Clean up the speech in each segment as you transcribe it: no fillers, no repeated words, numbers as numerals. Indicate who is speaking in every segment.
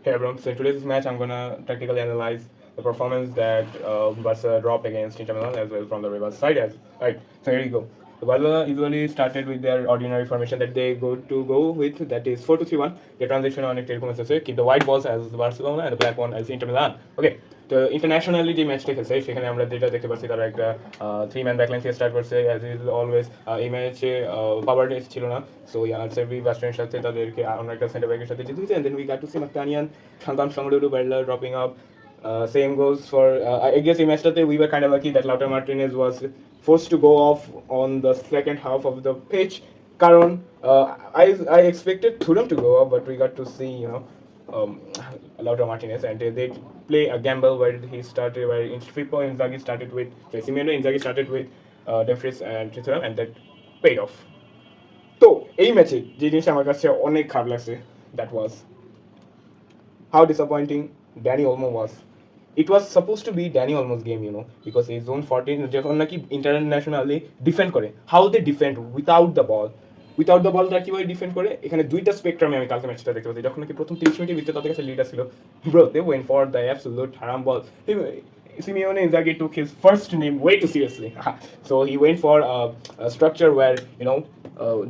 Speaker 1: Hey everyone, so in today's match I'm gonna tactically analyze the performance that Barca dropped against Inter Milan as well from the reverse side as right. So here you go. The Barca usually started with their ordinary formation that they go with, that is 4-2-3-1. The transition on it keep the white balls as Barcelona and the black one as Inter Milan. Okay. তো internationally যে ম্যাচটা খেলছে সেখানে আমরা যেটা দেখতে পাচ্ছি তারা একটা 3-man ব্যাকলাইন থেকে স্টার্ট করছে অ্যাজ ইজ অলওয়েজ। এই ম্যাচে পাওয়ার টেস্ট ছিল না, সো আরসেবি বাস্টনের সাথে তাদেরকে অন্য একটা সেন্টার ব্যাকের সাথে জিতে দিয়েছে, and then we got to see Mkhitaryan, Hakan Shangalulu, Berdler dropping up. Same goes for I guess in match we were kind of lucky that Lautaro Martinez was forced to go off on the second half of the pitch. Karon, I expected Thuram to go off, but we got to see Lautaro Martinez, and they play a gamble where he started, where Filippo Inzaghi started with Simeone Inzaghi started with Dumfries and Thuram, and that paid off. তো এই ম্যাচে যে জিনিসটা আমার কাছে অনেক খারাপ লাগছে, that was how disappointing Danny Olmo was. It was supposed to be Danny Olmo's game, because he's zone 14 যখন নাকি ইন্টারন্যাশনালি ডিফেন্ড করে, how they defend without the ball তারা কীভাবে ডিফেন্ড করে, এখানে দুইটা স্পেকট্রামে আমি কালকে ম্যাচটা দেখতে পাচ্ছি। যখন নাকি প্রথম 30 মিনিটের ভিতরে তাদের কাছে লিডার ছিল, bro they went for the absolute হারাম ball. Simeone Inzaghi took his first name way too seriously. So he went for a structure where,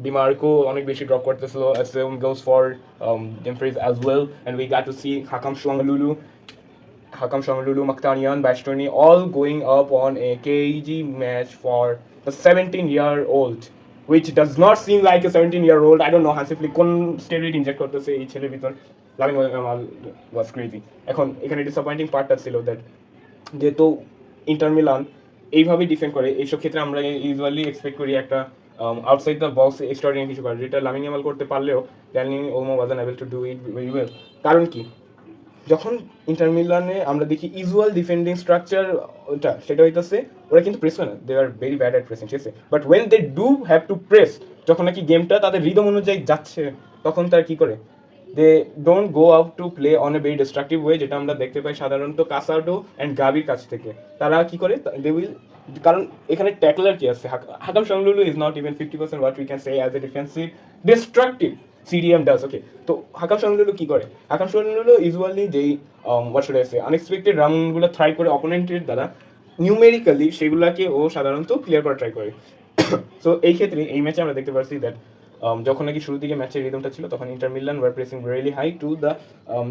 Speaker 1: DiMarco অনেক বেশি ড্রপ করতেছিল, same goes for Dumfries as well, and we got to see Hakan Shangalulu, Mkhitaryan, Bastoni all going up on a KG match for the 17-year-old, which does not seem like a 17-year-old. I don't know Hansi Flick কোন steroid inject করতেছে এই ছেলের ভিতর। Lamine Yamal ওয়াজ crazy. এখন এখানে disappointing পার্টটা ছিল that যেহেতু ইন্টার মিলান এইভাবেই ডিফেন্ড করে, এইসব ক্ষেত্রে আমরা ইউজুয়ালি এক্সপেক্ট করি একটা আউটসাইড দ্য বক্স এক্সট্রাঅর্ডিনারি কিছু করে, যেটা লামিন ইয়ামাল করতে পারলেও Danny Olmo wasn't able to do it very well. কারণ কি, যখন ইন্টার মিলানে আমরা দেখি ইউজুয়াল ডিফেন্ডিং স্ট্রাকচার ওটা সেটা হইতেছে ওরা কিন্তু প্রেস করে না, they are very bad at pressing, ঠিক আছে, but when they do have to press, যখন নাকি গেমটা তাদের রিদম অনুযায়ী যাচ্ছে তখন তারা কী করে, they don't go out to play on a very destructive way, যেটা আমরা দেখতে পাই সাধারণত কাসাডো অ্যান্ড গাবির কাছ থেকে। তারা কী করে, দে উইল, কারণ এখানে ট্যাকলার কি আছে, হাকাম শাংলুলু is not even 50% what we can say as a defensive destructive CDM does, okay. তো হাকাম শাংলুলু কি করে, হাকাম শাংলুলু ইউজুয়ালি যেই what should I say unexpected রাউন্ডগুলো ট্রাই করে অপোনেন্টের দ্বারা নিউমেরিক্যালি সেগুলোকে ও সাধারণত ক্লিয়ার করা ট্রাই করে। সো এই ক্ষেত্রে এই ম্যাচে আমরা দেখতে পাচ্ছি দ্যাট যখন নাকি শুরুর দিকে ম্যাচের রিদমটা ছিল তখন Inter Milan were pressing really high to the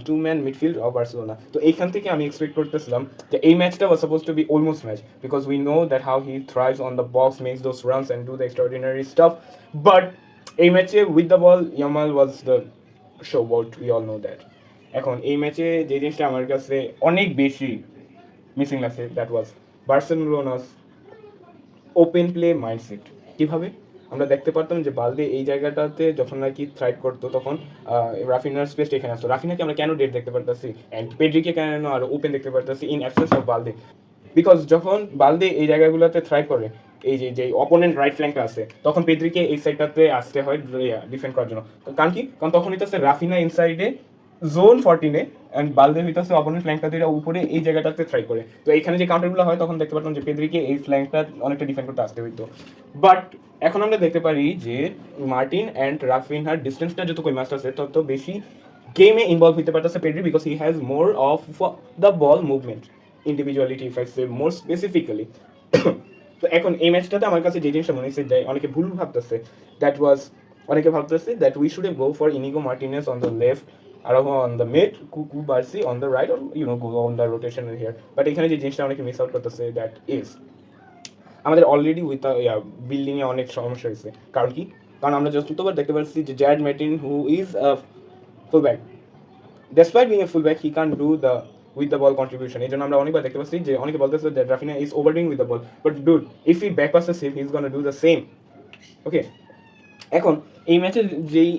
Speaker 1: 2-man midfield of Barcelona. তো এইখান থেকে আমি এক্সপেক্ট করতেছিলাম যে এই ম্যাচটা was suppose to be almost match, because we know that how he thrives on the box, makes those runs and do the extraordinary stuff, but এই ম্যাচে with the ball Yamal was the show out, we all know that. এখন এই ম্যাচে যে জিনিসটা আমার কাছে অনেক বেশি মিসিং লাগছে, that was Barcelona's open play mindset. কীভাবে আমরা দেখতে পারতাম যে বালদে এই জায়গাটাতে যখন নাকি থ্রাইভ করতো তখন রাফিনার স্পেসটা এখানে আসতো, রাফিনাকে আমরা কেন ডেট দেখতে পারতেছি অ্যান্ড পেড্রিকে কেন আরও ওপেন দেখতে পারতেছি ইন অ্যাবসেন্স অফ বালদে, বিকজ যখন বালদে এই জায়গাগুলোতে থ্রাইভ করে, এই যে অপোনেন্ট রাইট ফ্ল্যাঙ্কটা আছে, তখন পেড্রিকে এই সাইডটাতে আসতে হয় ডিফেন্ড করার জন্য। কারণ কি, কারণ তখন হইতেছে রাফিনা ইনসাইডে জোন 14-এ অ্যান্ড বালদে হইতেছে অপোনেন্ট ফ্ল্যাঙ্কটা দিয়ে উপরে এই জায়গাটাতে ট্রাই করে। তো এইখানে যে কাউন্টারগুলো হয় তখন দেখতে পারতাম যে পেদ্রিকে এই ফ্ল্যাঙ্কটা অনেকটা ডিফেন্ড করতে আসতে হইতো, বাট এখন আমরা দেখতে পারি যে মার্টিন অ্যান্ড রাফিনহার ডিস্টেন্সটা যত কই মাস্টার আছে তত বেশি গেমে ইনভলভ হতে পারতেছে Pedri, because he has more of the ball movement individuality, if I say more specifically. তো এখন এই ম্যাচটাতে আমার কাছে যে জিনিসটা মনে হচ্ছে যে অনেকে ভুল ভাবতেছে, দ্যাট ওয়াজ, অনেকে ভাবতেছে that we should go for Inigo Martinez on the left, Araujo on the mid, Kuku Barsi on the right, or go on the rotation here. But এখানে যে জিনিসটা অনেকে মিস আউট করতেছে, দ্যাট ইজ আমাদের already with বিল্ডিংয়ে অনেক সমস্যা হয়েছে। কারণ কি, কারণ আমরা যতবার দেখতে পাচ্ছি যে জ্যাড ম্যাটিন who is a full back, despite being a full back he can do the with the ball contribution. এই জন্য আমরা অনেকবার দেখতে পাচ্ছি যে অনেকে বলতেছে that Raphinha is overdoing with the ball, but dude if he back passes him he is gonna do the same, okay. এখন এই ম্যাচের যেই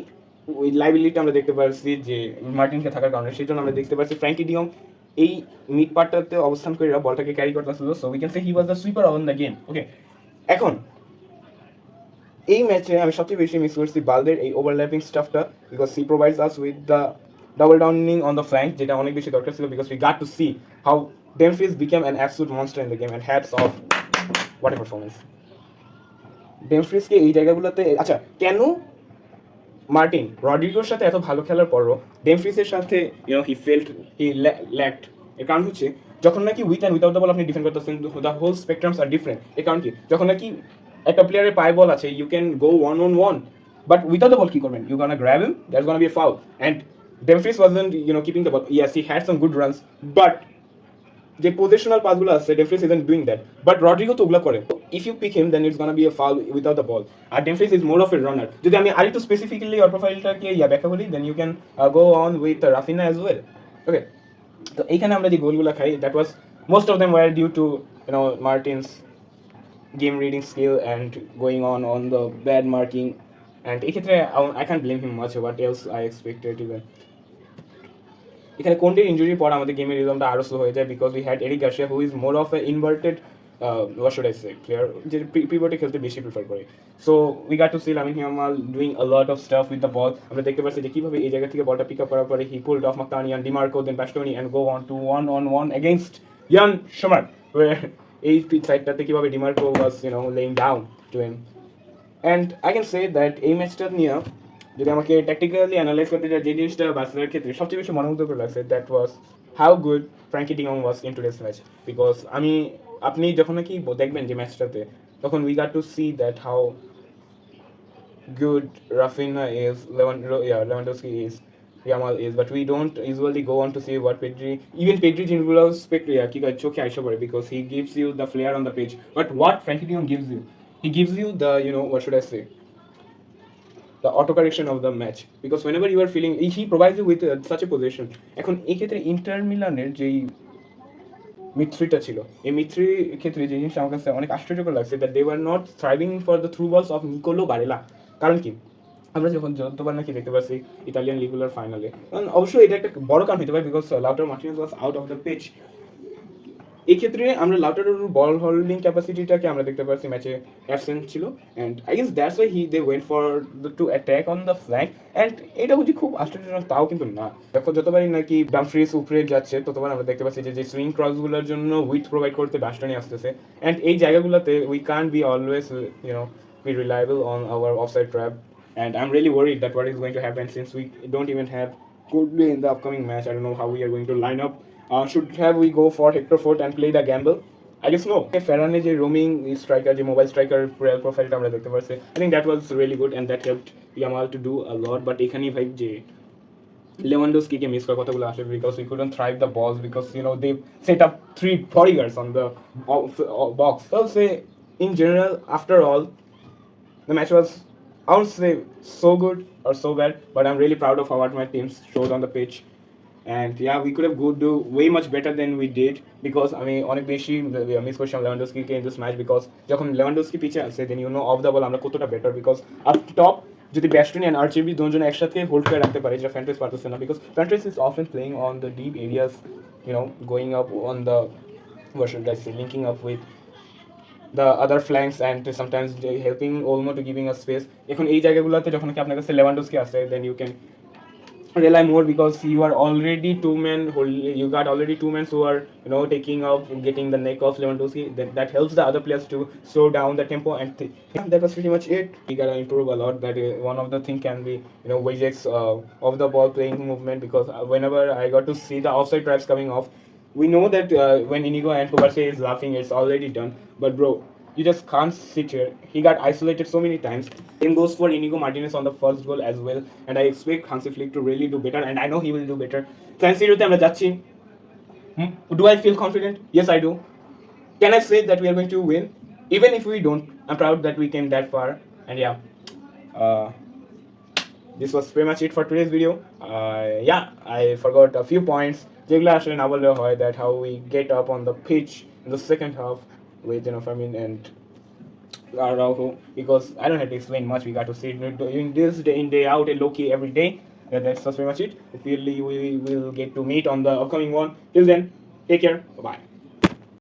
Speaker 1: ওই লাইবিলিটি আমরা দেখতে পাচ্ছি যে মার্টিনকে থাকার কারণে, সেই জন্য আমরা দেখতে পাচ্ছি ফ্র্যাঙ্কি ডিয়ং এই মিড পার্টটাতে অবস্থান করে বলটাকে ক্যারি করতেছিল, so we can say he was the sweeper on the game, okay. এখন এই ম্যাচে আমি সবচেয়ে বেশি মিস করছি বালদের এই ওভারল্যাপিং স্টাফটা, because he provides us with the double downing on the flank, যেটা অনেক বেশি দরকার ছিল, because we got to see how Dumfries became an absolute monster in the game, and hats off what a performance ডেমফ্রিজকে এই জায়গাগুলোতে। আচ্ছা, কেন মার্টিন রড্রিগোর সাথে এত ভালো খেলার পরও ডেমফ্রিসের সাথে হি ফেল্ট হি ল্যাকড। এর কারণ হচ্ছে যখন নাকি with and without the ball আপনি ডিফেন্ড করতেছেন, the whole spectrums are different. এর কারণ কি, যখন নাকি একটা প্লেয়ারের পায়ে বল আছে, you can go 1-on-1, but without the ball কি করবেন? You gonna grab him, that's gonna be a foul. And Dumfries wasn't keeping the ball. Yes, he had some good runs, but যে positional পাসগুলো আছে Dumfries isn't doing that. But Rodrigo তো ওগুলো করে। If you pick him then it's gonna be a foul without the ball. আর Dumfries is more of a runner. যদি আমি আরেকটু স্পেসিফিক্যালি ওর প্রোফাইলটাকে ব্যাখ্যা করি, then you can go on with Raphinha as well. Okay, তো এইখানে আমরা যে গোলগুলো খাই, that was most of them were due to Martins game reading skill and going on the bad marking. And এক্ষেত্রে I can't blame him much. What else I expected even. এখানে কোন্টের ইনজুরির পর আমাদের গেমের রিদমটা আরো স্লো হয়ে যায়, because we had Eric Garcia who is more of a inverted what should I say player, যে পিভটে খেলতে বেশি প্রিফার করে। So we got to see Lamine Yamal doing a lot of stuff with the ball. আমরা দেখতে পাচ্ছি যে কীভাবে এই জায়গা থেকে বলটা পিক আপ করার পরে he pulled off Mkhitaryan, Dimarco, then Bastoni and go on to 1-on-1 against Yann Sommer, এই সাইডটাতে কীভাবে Dimarco was laying down to him. And I can say that এই ম্যাচটা নিয়ে যদি আমাকে ট্যাকটিক্যালি অ্যানালাইজ করতে চাই, যে জিনিসটা বার্সেলোনার ক্ষেত্রে সবচেয়ে বেশি মনোমুগ্ধকর লাগছে, that was how good Frenkie de Jong was in today's match. Because আপনি যখন নাকি দেখবেন যে ম্যাচটাতে, তখন we got to see that how good Raphinha is, Lewandowski is, Yamal is, but we don't usually go on to see what Pedri Jinvula's কি চোখে আইসা পড়ে, because he gives you the flair on the pitch. But what Frenkie de Jong gives you, he gives you the what should I say, the auto correction of the match, because whenever you are feeling, he provides you with such a position. এখন এই ক্ষেত্রে inter মিলানের যেই মিডথ্রিটা ছিল, এই মিডথ্রির ক্ষেত্রে যে জিনিসটা আমার কাছে অনেক আশ্চর্যকর লাগছে, that they were not thriving for the through balls of Nicolo Barella. কারণ কি, আমরা যতবার নাকি দেখতে পাচ্ছি ইতালিয়ান লিগুলার ফাইনালে, কারণ অবশ্যই এটা একটা বড় কারণ হতে পারে, because Lautaro Martinez was out of the pitch. এই ক্ষেত্রে আমরা লাউটারোর বল হোল্ডিং ক্যাপাসিটিটাকে আমরা দেখতে পাচ্ছি ম্যাচে অ্যাবসেন্ট ছিল, and I guess that's why they went for to attack on the flank. And এটা বুঝি খুব আশ্চর্যজনক, তাও কিন্তু না। দেখো, যতবারই নাকি ডামফ্রিজ উপরে যাচ্ছে, ততবার আমরা দেখতে পাচ্ছি যে সুইং ক্রসগুলোর জন্য উইথ প্রোভাইড করতে বাস্টনি আসতেছে। অ্যান্ড এই জায়গাগুলোতে we can't be always be reliable on our offside trap, and I'm really worried that what is going to happen, since we don't even have Courtney in the upcoming match. I don't know how we are going to line up. Should we go for Hector Fort and play the gamble? I guess no. Ferran is a roaming striker, the mobile striker profile আমরা দেখতে পাচ্ছি। I think that was really good and that helped Yamal to do a lot. But এখানে ভাই যে Lewandowski কে miss করার কথাগুলো আসে, because we couldn't thrive the balls, because they set up 3 bodyguards on the box. So I'll say in general, after all, the match was, I won't say so good or so bad, but I'm really proud of how what my teams showed on the pitch. And yeah, we could have do way much better than we did, because অনেক বেশি miss করছিলাম লেভানডস্কিকে in this match, because যখন Lewandowski পিছে আছে, then of the ball আমরা কতটা better, because up top যদি Bastoni and আর্চেবি দুজন একসাথে হোল্ড করে রাখতে পারে, যেটা ফ্যান্টাস পারতেছে না, because Fantas is often playing on the deep areas, going up on the what should I say, linking up with the other flanks and sometimes helping Olmo to giving us space. এখন এই জায়গাগুলোতে যখন কি আপনার কাছে Lewandowski আছে, then you can rely more, because you are already you got already two men who are taking up, getting the neck of Lewandowski. That helps the other players to slow down the tempo, and that was pretty much it. We gotta improve a lot. That one of the thing can be Wojciech's off the ball playing movement, because whenever I got to see the offside traps coming off, we know that when Inigo and Kovacic is laughing, it's already done. But bro, you just can't sit here. He got isolated so many times. Same goes for Inigo Martinez on the first goal as well. And I expect Hansi Flick to really do better. And I know he will do better. San Sirote আমরা যাচ্ছি। Do I feel confident? Yes, I do. Can I say that we are going to win? Even if we don't, I'm proud that we came that far. And yeah, this was pretty much it for today's video. Yeah, I forgot a few points. যেগুলো আসলে না বললেও হয়, that how we get up on the pitch in the second half with Fermin and Araujo, because I don't have to explain much. We got to see doing this day in day out and low key every day. That's pretty much it. Hopefully we will get to meet on the upcoming one. Till then, take care. Bye bye.